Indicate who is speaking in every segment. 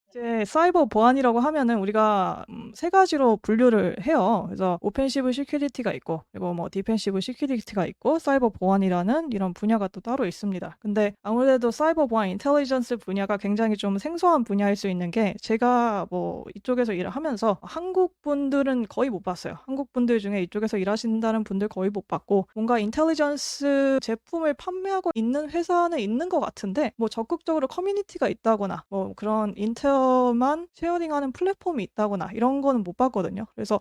Speaker 1: 이제 사이버 보안이라고 하면은 우리가 세 가지로 분류를 해요. 그래서 오펜시브 시큐리티가 있고 그리고 뭐 디펜시브 시큐리티가 있고 사이버 보안이라는 이런 분야가 또 따로 있습니다. 근데 아무래도 사이버 보안 인텔리전스 분야가 굉장히 좀 생소한 분야일 수 있는 게 제가 뭐 이쪽에서 일을 하면서 한국 분들은 거의 못 봤어요. 한국 분들 중에 이쪽에서 일하신다는 분들 거의 못 봤고 뭔가 인텔리전스 제품을 판매하고 있는 회사는 있는 것 같은데 뭐 적극적으로 커뮤니티가 있다거나 뭐 그런 인텔만 쉐어링하는 플랫폼이 있다거나 이런 거는 못 봤거든요. 그래서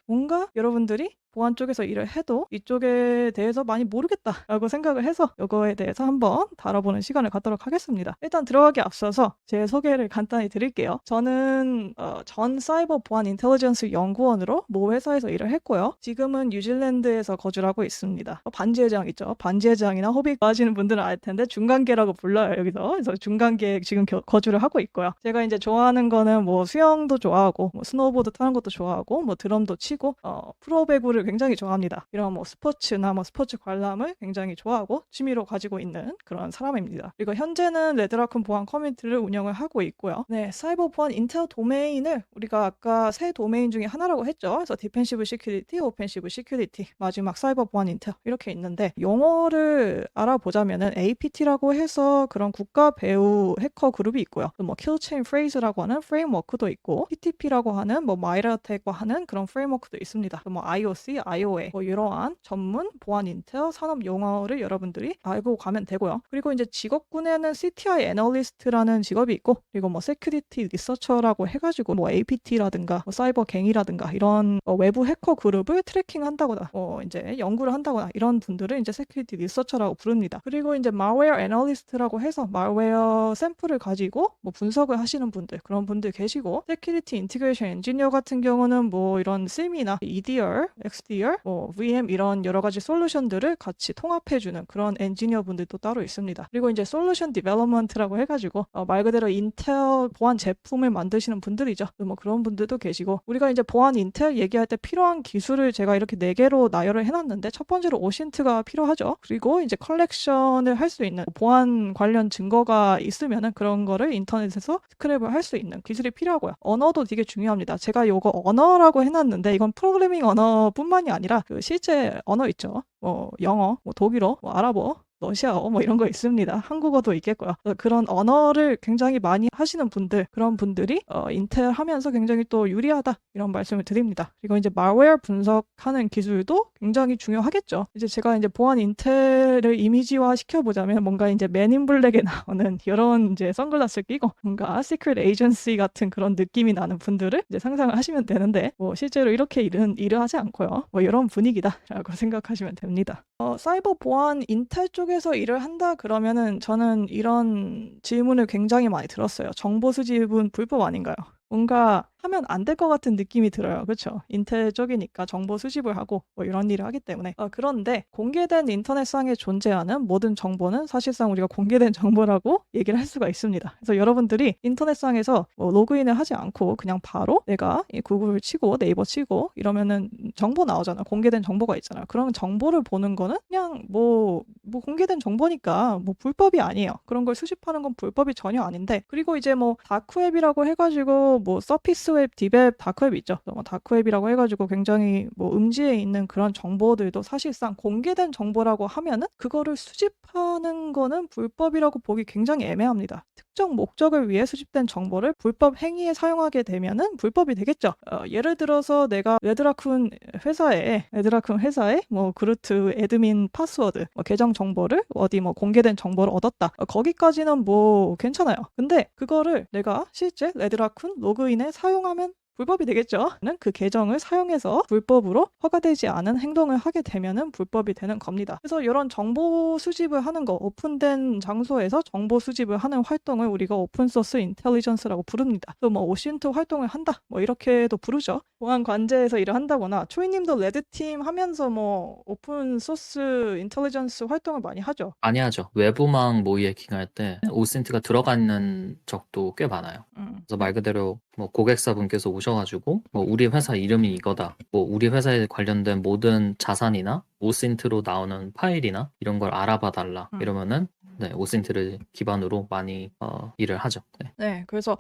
Speaker 1: 뭔가 여러분들이 보안 쪽에서 일을 해도 이쪽에 대해서 많이 모르겠다라고 생각을 해서 이거에 대해서 한번 다뤄보는 시간을 갖도록 하겠습니다. 일단 들어가기 앞서서 제 소개를 간단히 드릴게요. 저는 전 사이버 보안 인텔리전스 연구원으로 모 회사에서 일을 했고요. 지금은 뉴질랜드에서 거주를 하고 있습니다. 반지의 제왕 있죠. 반지의 제왕이나 호빗 좋아하시는 분들은 알 텐데 중간계라고 불러요, 여기서. 그래서 중간계에 지금 거주를 하고 있고요. 제가 이제 좋아하는 거는 뭐 수영도 좋아하고 뭐 스노우보드 타는 것도 좋아하고 뭐 드럼도 치고 프로배구를 굉장히 좋아합니다. 이런 뭐 스포츠나 뭐 스포츠 관람을 굉장히 좋아하고 취미로 가지고 있는 그런 사람입니다. 그리고 현재는 레드라쿤 보안 커뮤니티를 운영을 하고 있고요. 네, 사이버 보안 인텔 도메인을 우리가 아까 세 도메인 중에 하나라고 했죠. 그래서 디펜시브 시큐리티, 오펜시브 시큐리티, 마지막 사이버 보안 인텔 이렇게 있는데 용어를 알아보자면은 APT라고 해서 그런 국가 배후 해커 그룹이 있고요. 또 뭐 킬체인 프레이즈라고 하는 프레임워크도 있고 TTP라고 하는 뭐 마이라텍과 하는 그런 프레임워크도 있습니다. 또 뭐 IOC, IOA 뭐 이러한 전문 보안 인텔 산업 용어를 여러분들이 알고 가면 되고요. 그리고 이제 직업군에는 CTI 애널리스트라는 직업이 있고 그리고 뭐 세큐리티 리서처라고 해가지고 뭐 APT라든가 뭐 사이버 갱이라든가 이런 외부 해커 그룹을 트래킹한다거나 이제 연구를 한다거나 이런 분들을 이제 세큐리티 리서처라고 부릅니다. 그리고 이제 malware 애널리스트라고 해서 malware 샘플을 가지고 뭐 분석을 하시는 분들 그런 분들 계시고 세큐리티 인티그레이션 엔지니어 같은 경우는 뭐 이런 SIEM이나 EDR, XDR, 뭐 VM 이런 여러 가지 솔루션들을 같이 통합해주는 그런 엔지니어 분들도 따로 있습니다. 그리고 이제 솔루션 디벨롭먼트라고 해가지고 말 그대로 인텔 보안 제품을 만드시는 분들이죠. 뭐 그런 분들도 계시고 우리가 이제 보안 인텔 얘기할 때 필요한 기술을 제가 이렇게 4개로 나열을 해놨는데 첫 번째로 오신트가 필요하죠. 그리고 이제 컬렉션을 할 수 있는 보안 관련 증거가 있으면은 그런 거를 인터넷에서 스크랩을 할 수 있는 기술이 필요하고요. 언어도 되게 중요합니다. 제가 이거 언어라고 해놨는데 이건 프로그래밍 언어뿐만이 아니라 그 실제 언어 있죠. 뭐 영어, 뭐 독일어, 뭐 아랍어, 러시아어 뭐 이런 거 있습니다. 한국어도 있겠고요. 그런 언어를 굉장히 많이 하시는 분들, 그런 분들이 인텔 하면서 굉장히 또 유리하다 이런 말씀을 드립니다. 그리고 이제 malware 분석하는 기술도 굉장히 중요하겠죠. 이제 제가 이제 보안 인텔을 이미지화 시켜보자면 뭔가 이제 맨인 블랙에 나오는 이런 이제 선글라스를 끼고 뭔가 시크릿 에이전시 같은 그런 느낌이 나는 분들을 이제 상상을 하시면 되는데 뭐 실제로 이렇게 일을 하지 않고요. 뭐 이런 분위기다라고 생각하시면 됩니다. 사이버 보안 인텔 쪽에서 일을 한다 그러면은 저는 이런 질문을 굉장히 많이 들었어요. 정보 수집은 불법 아닌가요? 뭔가 하면 안 될 것 같은 느낌이 들어요. 그렇죠? 인텔 쪽이니까 정보 수집을 하고 뭐 이런 일을 하기 때문에. 그런데 공개된 인터넷상에 존재하는 모든 정보는 사실상 우리가 공개된 정보라고 얘기를 할 수가 있습니다. 그래서 여러분들이 인터넷상에서 뭐 로그인을 하지 않고 그냥 바로 내가 이 구글을 치고 네이버 치고 이러면은 정보 나오잖아. 공개된 정보가 있잖아. 그런 정보를 보는 거는 그냥 뭐 공개된 정보니까 뭐 불법이 아니에요. 그런 걸 수집하는 건 불법이 전혀 아닌데 그리고 이제 뭐 다크웹이라고 해가지고 뭐 서피스웹, 딥웹, 다크웹 있죠. 뭐 다크웹이라고 해가지고 굉장히 뭐 음지에 있는 그런 정보들도 사실상 공개된 정보라고 하면은 그거를 수집하는 거는 불법이라고 보기 굉장히 애매합니다. 특정 목적을 위해 수집된 정보를 불법 행위에 사용하게 되면은 불법이 되겠죠. 예를 들어서 내가 레드라쿤 회사에 뭐 그루트 애드민 파스워드, 뭐 계정 정보를 어디 뭐 공개된 정보를 얻었다. 거기까지는 뭐 괜찮아요. 근데 그거를 내가 실제 레드라쿤 로그인에 사용하면 불법이 되겠죠. 그 계정을 사용해서 불법으로 허가되지 않은 행동을 하게 되면은 불법이 되는 겁니다. 그래서 이런 정보 수집을 하는 거, 오픈된 장소에서 정보 수집을 하는 활동을 우리가 오픈소스 인텔리전스라고 부릅니다. 또 뭐 오신트 활동을 한다, 뭐 이렇게도 부르죠. 보안 관제에서 일을 한다거나 초이님도 레드팀 하면서 뭐 오픈소스 인텔리전스 활동을 많이 하죠.
Speaker 2: 많이 하죠. 외부망 모의 기간할 때 오센트가 들어가 있는 적도 꽤 많아요. 그래서 말 그대로 뭐 고객사분께서 오셔가지고 뭐 우리 회사 이름이 이거다. 뭐 우리 회사에 관련된 모든 자산이나 오센트로 나오는 파일이나 이런 걸 알아봐 달라. 이러면은 네, 오센트를 기반으로 많이 일을 하죠. 네.
Speaker 1: 네, 그래서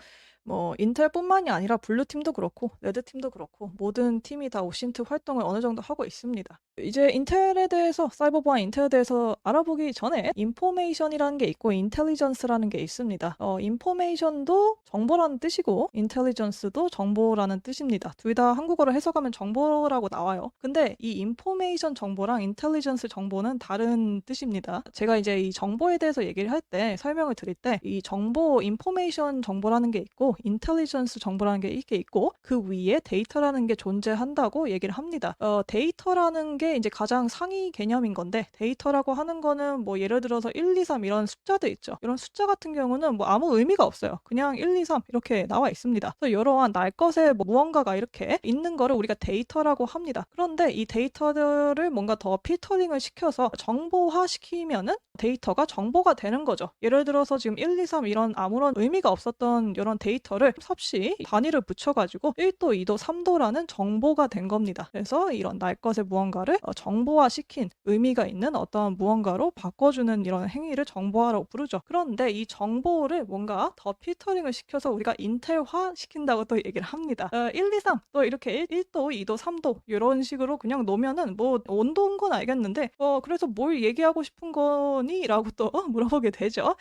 Speaker 1: 뭐 인텔뿐만이 아니라 블루팀도 그렇고 레드팀도 그렇고 모든 팀이 다 오신트 활동을 어느 정도 하고 있습니다. 이제 인텔에 대해서 사이버 보안 인텔에 대해서 알아보기 전에 인포메이션이라는 게 있고 인텔리전스라는 게 있습니다. 인포메이션도 정보라는 뜻이고 인텔리전스도 정보라는 뜻입니다. 둘 다 한국어로 해석하면 정보라고 나와요. 근데 이 인포메이션 정보랑 인텔리전스 정보는 다른 뜻입니다. 제가 이제 이 정보에 대해서 얘기를 할 때 설명을 드릴 때 이 정보 인포메이션 정보라는 게 있고 인텔리전스 정보라는 게 이게 있고 그 위에 데이터라는 게 존재한다고 얘기를 합니다. 데이터라는 게 이제 가장 상위 개념인 건데 데이터라고 하는 거는 뭐 예를 들어서 1, 2, 3 이런 숫자들 있죠. 이런 숫자 같은 경우는 뭐 아무 의미가 없어요. 그냥 1, 2, 3 이렇게 나와 있습니다. 그래서 이러한 날 것에 뭐 무언가가 이렇게 있는 거를 우리가 데이터라고 합니다. 그런데 이 데이터들을 뭔가 더 필터링을 시켜서 정보화 시키면은 데이터가 정보가 되는 거죠. 예를 들어서 지금 1, 2, 3 이런 아무런 의미가 없었던 이런 데이터를 섭씨 단위를 붙여가지고 1도, 2도, 3도라는 정보가 된 겁니다. 그래서 이런 날 것의 무언가를 정보화 시킨 의미가 있는 어떤 무언가로 바꿔주는 이런 행위를 정보화라고 부르죠. 그런데 이 정보를 뭔가 더 필터링을 시켜서 우리가 인텔화 시킨다고 또 얘기를 합니다. 1, 2, 3 또 이렇게 1도, 2도, 3도 이런 식으로 그냥 놓으면은 뭐 온도인 건 알겠는데 그래서 뭘 얘기하고 싶은 거니? 라고 또 물어보게 되죠.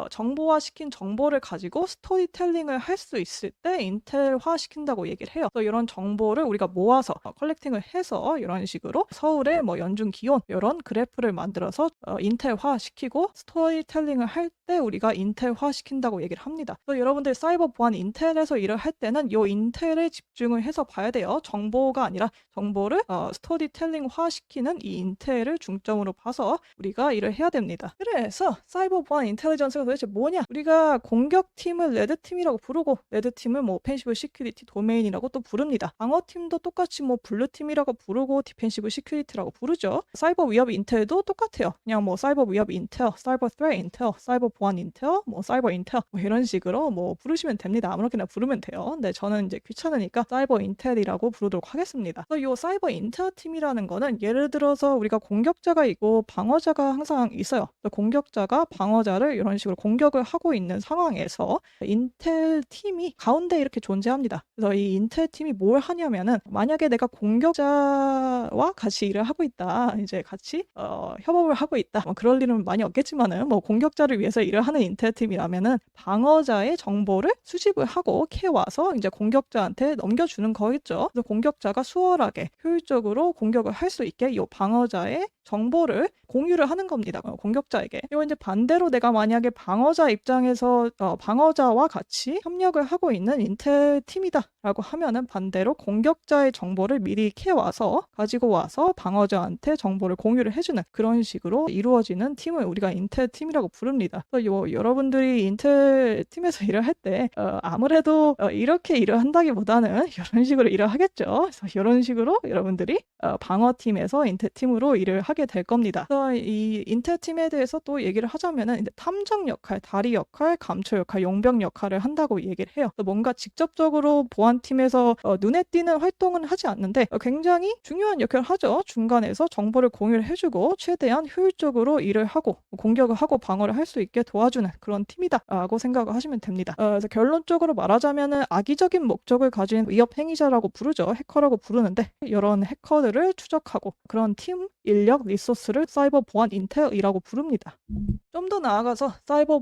Speaker 1: 정보화 시킨 정보를 가지고 스토리텔링을 할 수 있을 때 인텔화 시킨다고 얘기를 해요. 그래서 이런 정보를 우리가 모아서 컬렉팅을 해서 이런 식으로 서울의 뭐 연중 기온 이런 그래프를 만들어서 인텔화 시키고 스토리텔링을 할 때 우리가 인텔화 시킨다고 얘기를 합니다. 그래서 여러분들 사이버 보안 인텔에서 일을 할 때는 이 인텔에 집중을 해서 봐야 돼요. 정보가 아니라 정보를 스토리텔링화 시키는 이 인텔을 중점으로 봐서 우리가 일을 해야 됩니다. 그래서 사이버 보안 인텔리전스가 도대체 뭐냐? 우리가 공격팀을 레드팀이라고 부르고 레드팀을 뭐 오펜시브 시큐리티 도메인이라고 또 부릅니다. 방어팀도 똑같이 뭐 블루팀이라고 부르고 디펜시브 시큐리티라고 부르죠. 사이버 위협 인텔도 똑같아요. 그냥 뭐 사이버 위협 인텔, 사이버 트레 인텔, 사이버 보안 인텔, 뭐 사이버 인텔 뭐 이런 식으로 뭐 부르시면 됩니다. 아무렇게나 부르면 돼요. 근데 저는 이제 귀찮으니까 사이버 인텔이라고 부르도록 하겠습니다. 그래서 이 사이버 인텔 팀이라는 거는 예를 들어서 우리가 공격자가 있고 방어자가 항상 있어요. 공격자가 방어자를 이런 식으로 공격을 하고 있는 상황에서 인텔 팀이 가운데 이렇게 존재합니다. 그래서 이 인텔 팀이 뭘 하냐면은 만약에 내가 공격자와 같이 일을 하고 있다. 이제 같이 협업을 하고 있다. 뭐 그럴 일은 많이 없겠지만은 뭐 공격자를 위해서 일을 하는 인텔 팀이라면은 방어자의 정보를 수집을 하고 캐와서 이제 공격자한테 넘겨주는 거겠죠. 그래서 공격자가 수월하게 효율적으로 공격을 할 수 있게 이 방어자의 정보를 공유를 하는 겁니다. 공격자에게. 이거 이제 반대로 내가 만약에 방어자 입장에서 방어자와 같이 협력을 하고 있는 인텔 팀이다라고 하면은 반대로 공격자의 정보를 미리 캐와서 가지고 와서 방어자한테 정보를 공유를 해주는 그런 식으로 이루어지는 팀을 우리가 인텔 팀이라고 부릅니다. 그래서 여러분들이 인텔 팀에서 일을 할 때 아무래도 이렇게 일을 한다기보다는 이런 식으로 일을 하겠죠. 그래서 이런 식으로 여러분들이 방어팀에서 인텔 팀으로 일을 하게 될 겁니다. 그래서 이 인텔 팀에 대해서 또 얘기를 하자면은 탐정 역할, 다리 역할, 감초 역할, 용병 역할을 한다고 얘기를 해요. 뭔가 직접적으로 보안팀에서 눈에 띄는 활동은 하지 않는데 굉장히 중요한 역할을 하죠. 중간에서 정보를 공유를 해주고 최대한 효율적으로 일을 하고 공격을 하고 방어를 할 수 있게 도와주는 그런 팀이다라고 생각을 하시면 됩니다. 그래서 결론적으로 말하자면은 악의적인 목적을 가진 위협 행위자라고 부르죠. 해커라고 부르는데 이런 해커들을 추적하고 그런 팀 인력 리소스를 사이버 보안 인텔이라고 부릅니다. 좀 더 나아가서 사이버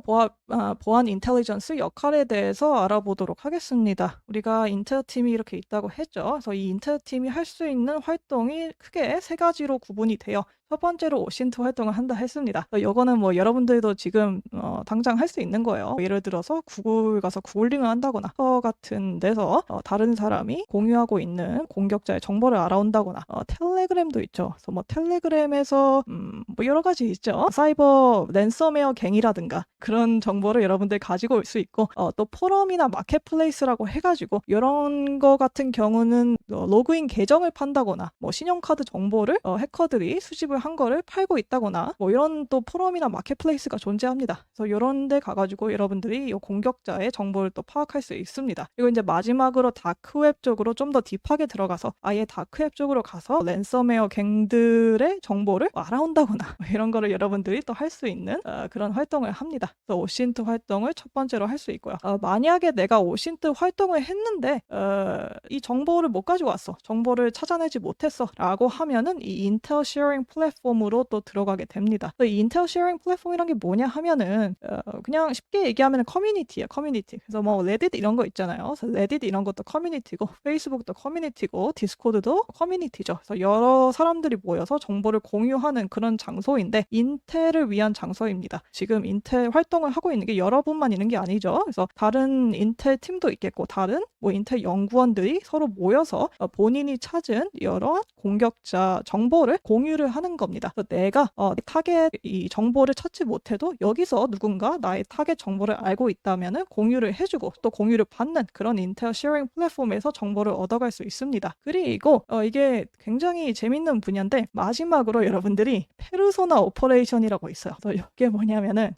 Speaker 1: 보안 인텔리전스 역할에 대해서 알아보도록 하겠습니다. 우리가 인텔 팀이 이렇게 있다고 했죠. 그래서 이 인텔 팀이 할 수 있는 활동이 크게 세 가지로 구분이 돼요. 첫 번째로 오신트 활동을 한다 했습니다. 이거는 뭐 여러분들도 지금 당장 할 수 있는 거예요. 예를 들어서 구글 가서 구글링을 한다거나 같은 데서 다른 사람이 공유하고 있는 공격자의 정보를 알아온다거나 텔레그램도 있죠. 그래서 뭐 텔레그램에서 뭐 여러 가지 있죠. 사이버 랜섬웨어 갱이라든가 그런 정보를 여러분들 가지고 올 수 있고 또 포럼이나 마켓플레이스라고 해가지고 이런 거 같은 경우는 로그인 계정을 판다거나 뭐 신용카드 정보를 해커들이 수집을 한 거를 팔고 있다거나 뭐 이런 또 포럼이나 마켓플레이스가 존재합니다. 그래서 이런 데 가가지고 여러분들이 이 공격자의 정보를 또 파악할 수 있습니다. 그리고 이제 마지막으로 다크웹 쪽으로 좀 더 딥하게 들어가서 아예 다크웹 쪽으로 가서 랜섬웨어 갱들의 정보를 알아온다거나 뭐 이런 거를 여러분들이 또 할 수 있는 그런 활동을 합니다. 그래서 오신트 활동을 첫 번째로 할 수 있고요. 만약에 내가 오신트 활동을 했는데 이 정보를 못 가지고 왔어. 정보를 찾아내지 못했어. 라고 하면은 이 인텔 쉐어링 플랫폼으로 또 들어가게 됩니다. 이 인텔 쉐어링 플랫폼이란 게 뭐냐 하면은 그냥 쉽게 얘기하면 커뮤니티야. 커뮤니티. 그래서 뭐 레딧 이런 거 있잖아요. 그래서 레딧 이런 것도 커뮤니티고 페이스북도 커뮤니티고 디스코드도 커뮤니티죠. 그래서 여러 사람들이 모여서 정보를 공유하는 그런 장소인데 인텔을 위한 장소입니다. 지금 인텔 활동을 하고 있는 게 여러분만 있는 게 아니죠. 그래서 다른 인텔 팀도 있겠고 다른 뭐 인텔 연구원들이 서로 모여서 본인이 찾은 여러 공격자 정보를 공유를 하는 겁니다. 그래서 내가 타겟 이 정보를 찾지 못해도 여기서 누군가 나의 타겟 정보를 알고 있다면은 공유를 해주고 또 공유를 받는 그런 인텔 쉐어링 플랫폼에서 정보를 얻어갈 수 있습니다. 그리고 이게 굉장히 재밌는 분야인데 마지막으로 여러분들이 페르소나 오퍼레이션이라고 있어요. 그래서 이게 뭐냐면은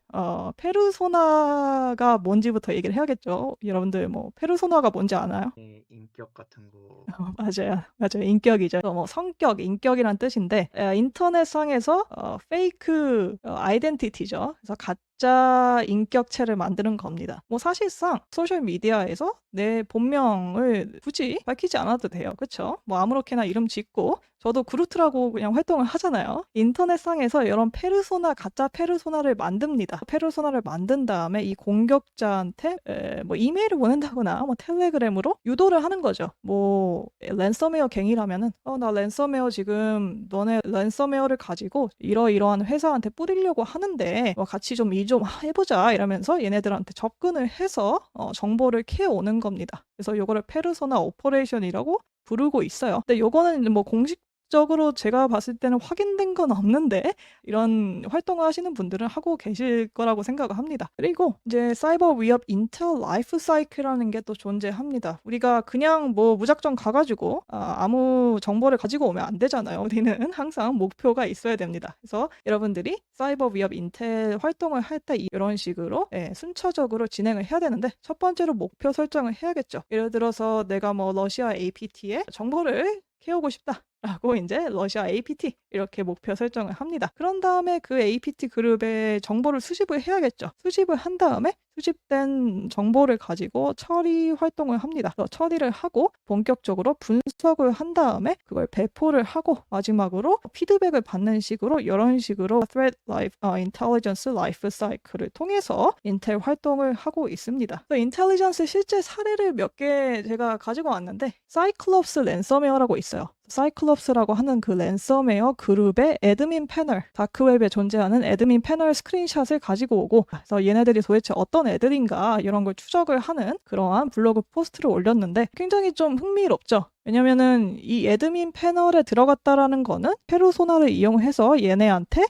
Speaker 1: 페르소나가 뭔지부터 얘기를 해야겠죠. 여러분들 뭐 페르소나가 뭔지 아나요?
Speaker 3: 네, 인격 같은 거.
Speaker 1: 맞아요. 인격이죠. 뭐 성격, 인격이란 뜻인데 인터넷상에서 페이크 아이덴티티죠. 그래서 가짜 인격체를 만드는 겁니다. 뭐 사실상 소셜 미디어에서 내 본명을 굳이 밝히지 않아도 돼요. 그렇죠? 뭐 아무렇게나 이름 짓고 저도 그루트라고 그냥 활동을 하잖아요. 인터넷상에서 이런 페르소나, 가짜 페르소나를 만듭니다. 페르소나를 만든 다음에 이 공격자한테 뭐 이메일을 보낸다거나 뭐 텔레그램으로 유도를 하는 거죠. 뭐 랜섬웨어 갱이라면은 나 랜섬웨어 지금 너네 랜섬웨어를 가지고 이러이러한 회사한테 뿌리려고 하는데 같이 좀 일 좀 해보자 이러면서 얘네들한테 접근을 해서 정보를 캐오는 겁니다. 그래서 요거를 페르소나 오퍼레이션이라고 부르고 있어요. 근데 요거는 뭐 공식적으로 제가 봤을 때는 확인된 건 없는데 이런 활동을 하시는 분들은 하고 계실 거라고 생각을 합니다. 그리고 이제 사이버 위협 인텔 라이프 사이클이라는 게 또 존재합니다. 우리가 그냥 뭐 무작정 가가지고 아무 정보를 가지고 오면 안 되잖아요. 우리는 항상 목표가 있어야 됩니다. 그래서 여러분들이 사이버 위협 인텔 활동을 할 때 이런 식으로 순차적으로 진행을 해야 되는데 첫 번째로 목표 설정을 해야겠죠. 예를 들어서 내가 뭐 러시아 APT에 정보를 캐오고 싶다. 라고 이제 러시아 APT 이렇게 목표 설정을 합니다. 그런 다음에 그 APT 그룹에 정보를 수집을 해야겠죠. 수집을 한 다음에 수집된 정보를 가지고 처리 활동을 합니다. 처리를 하고 본격적으로 분석을 한 다음에 그걸 배포를 하고 마지막으로 피드백을 받는 식으로 이런 식으로 Threat Intelligence Life Cycle을 통해서 인텔 활동을 하고 있습니다. 인텔리전스 실제 사례를 몇 개 제가 가지고 왔는데 사이클롭스 랜섬웨어라고 있어요. 사이클롭스라고 하는 그 랜섬웨어 그룹의 애드민 패널, 다크웹에 존재하는 애드민 패널 스크린샷을 가지고 오고 그래서 얘네들이 도대체 어떤 애들인가 이런 걸 추적을 하는 그러한 블로그 포스트를 올렸는데 굉장히 좀 흥미롭죠. 왜냐면은 이 애드민 패널에 들어갔다라는 거는 페르소나를 이용해서 얘네한테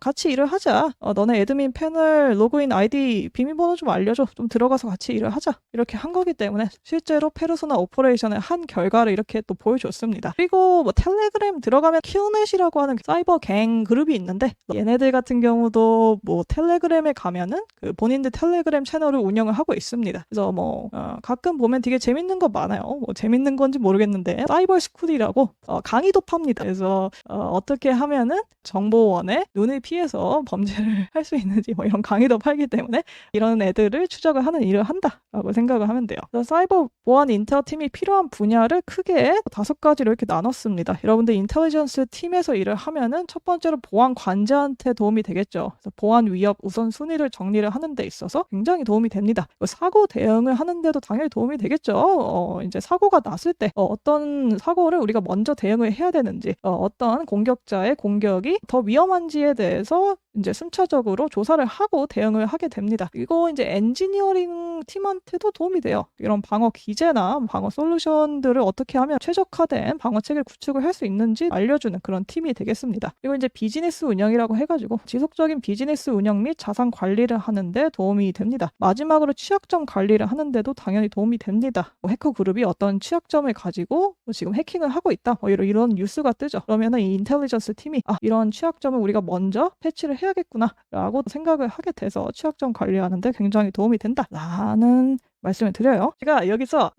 Speaker 1: 같이 일을 하자. 너네 애드민 패널 로그인 아이디 비밀번호 좀 알려줘. 좀 들어가서 같이 일을 하자. 이렇게 한 거기 때문에 실제로 페르소나 오퍼레이션을 한 결과를 이렇게 또 보여줬습니다. 그리고 뭐 텔레그램 들어가면 킬넷이라고 하는 사이버 갱 그룹이 있는데 얘네들 같은 경우도 뭐 텔레그램에 가면은 그 본인들 텔레그램 채널을 운영을 하고 있습니다. 그래서 뭐 가끔 보면 되게 재밌는 거 많아요. 뭐 재밌는 건지 모르겠는데 사이버 스쿨이라고 강의도 팝니다. 그래서 어떻게 하면은 정보원의 눈을 피해서 범죄를 할 수 있는지 뭐 이런 강의도 팔기 때문에 이런 애들을 추적을 하는 일을 한다라고 생각을 하면 돼요. 그래서 사이버 보안 인텔 팀이 필요한 분야를 크게 5가지로 이렇게 나눴습니다. 여러분들 인텔리전스 팀에서 일을 하면은 첫 번째로 보안 관제한테 도움이 되겠죠. 그래서 보안 위협 우선순위를 정리를 하는 데 있어서 굉장히 도움이 됩니다. 사고 대응을 하는데도 당연히 도움이 되겠죠. 이제 사고가 났을 때 어떤 사고를 우리가 먼저 대응을 해야 되는지 어떤 공격자의 공격이 더 위험한지에 대해서 이제 순차적으로 조사를 하고 대응을 하게 됩니다. 이거 이제 엔지니어링 팀한테도 도움이 돼요. 이런 방어 기제나 방어 솔루션들을 어떻게 하면 최적화된 방어책을 구축을 할 수 있는지 알려주는 그런 팀이 되겠습니다. 그리고 이제 비즈니스 운영이라고 해가지고 지속적인 비즈니스 운영 및 자산 관리를 하는데 도움이 됩니다. 마지막으로 취약점 관리를 하는데도 당연히 도움이 됩니다. 해커 그룹이 어떤 취약점을 가지고 가지고 뭐 지금 해킹을 하고 있다. 뭐 이런 뉴스가 뜨죠. 그러면은 이 인텔리전스 팀이 이런 취약점을 우리가 먼저 패치를 해야겠구나라고 생각을 하게 돼서 취약점 관리하는데 굉장히 도움이 된다라는 말씀을 드려요. 제가 여기서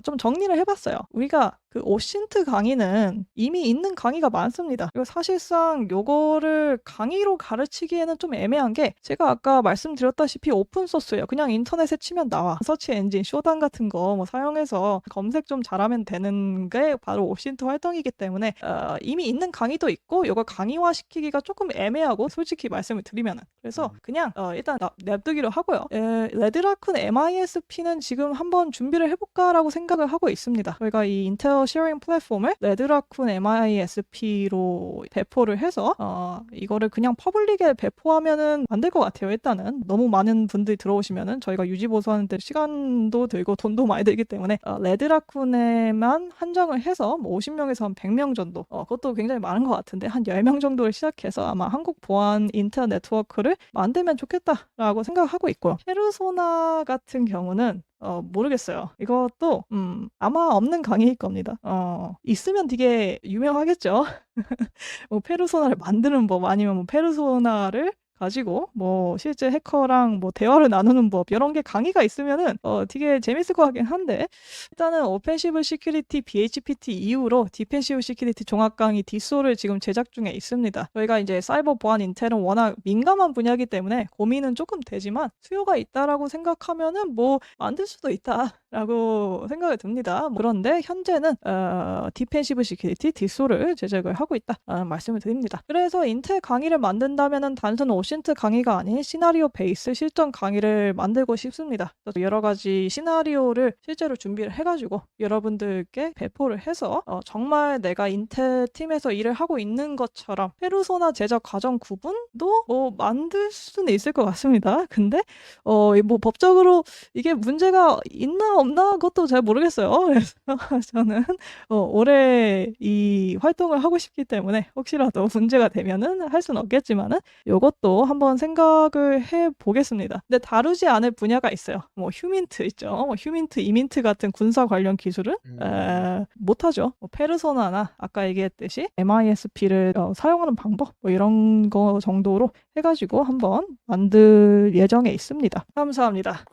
Speaker 1: 좀 정리를 해봤어요. 우리가 그 오신트 강의는 이미 있는 강의가 많습니다. 그리고 사실상 요거를 강의로 가르치기에는 좀 애매한 게 제가 아까 말씀드렸다시피 오픈소스예요. 그냥 인터넷에 치면 나와. 서치 엔진, 쇼단 같은 거 뭐 사용해서 검색 좀 잘하면 되는 게 바로 오신트 활동이기 때문에 이미 있는 강의도 있고 요거 강의화 시키기가 조금 애매하고 솔직히 말씀을 드리면은 그래서 그냥 일단 냅두기로 하고요. 레드라쿤 MISP는 지금 한번 준비를 해볼까라고 생각을 하고 있습니다. 저희가 이 인텔 쉐어링 플랫폼을 레드라쿤 MISP로 배포를 해서 이거를 그냥 퍼블릭에 배포하면은 안 될 것 같아요. 일단은 너무 많은 분들이 들어오시면은 저희가 유지 보수하는데 시간도 들고 돈도 많이 들기 때문에 레드라쿤에만 한정을 해서 뭐 50명에서 한 100명 정도 그것도 굉장히 많은 것 같은데 한 10명 정도를 시작해서 아마 한국 보안 인터넷 네트워크를 만들면 좋겠다라고 생각하고 있고요. 페르소나 같은 경우는 모르겠어요. 이것도 아마 없는 강의일 겁니다. 있으면 되게 유명하겠죠. 뭐 페르소나를 만드는 법 아니면 뭐 페르소나를 가지고 뭐 실제 해커랑 뭐 대화를 나누는 법 이런 게 강의가 있으면은 되게 재밌을 것 같긴 한데 일단은 오펜시브 시큐리티 BHPT 이후로 디펜시브 시큐리티 종합 강의 디소를 지금 제작 중에 있습니다. 저희가 이제 사이버 보안 인텔은 워낙 민감한 분야이기 때문에 고민은 조금 되지만 수요가 있다라고 생각하면은 뭐 만들 수도 있다라고 생각이 듭니다. 그런데 현재는 디펜시브 시큐리티 디소를 제작을 하고 있다라는 말씀을 드립니다. 그래서 인텔 강의를 만든다면은 단순 오신트 강의가 아닌 시나리오 베이스 실전 강의를 만들고 싶습니다. 여러 가지 시나리오를 실제로 준비를 해가지고 여러분들께 배포를 해서 정말 내가 인텔 팀에서 일을 하고 있는 것처럼 페르소나 제작 과정 구분도 뭐 만들 수는 있을 것 같습니다. 근데 뭐 법적으로 이게 문제가 있나 없나 그것도 잘 모르겠어요. 그래서 저는 올해 이 활동을 하고 싶기 때문에 혹시라도 문제가 되면은 할 수는 없겠지만은 요것도 한번 생각을 해보겠습니다. 근데 다루지 않을 분야가 있어요. 뭐 휴민트 있죠. 뭐 휴민트, 이민트 같은 군사 관련 기술은 못하죠. 뭐 페르소나나 아까 얘기했듯이 MISP를 사용하는 방법 뭐 이런 거 정도로 해가지고 한번 만들 예정에 있습니다. 감사합니다.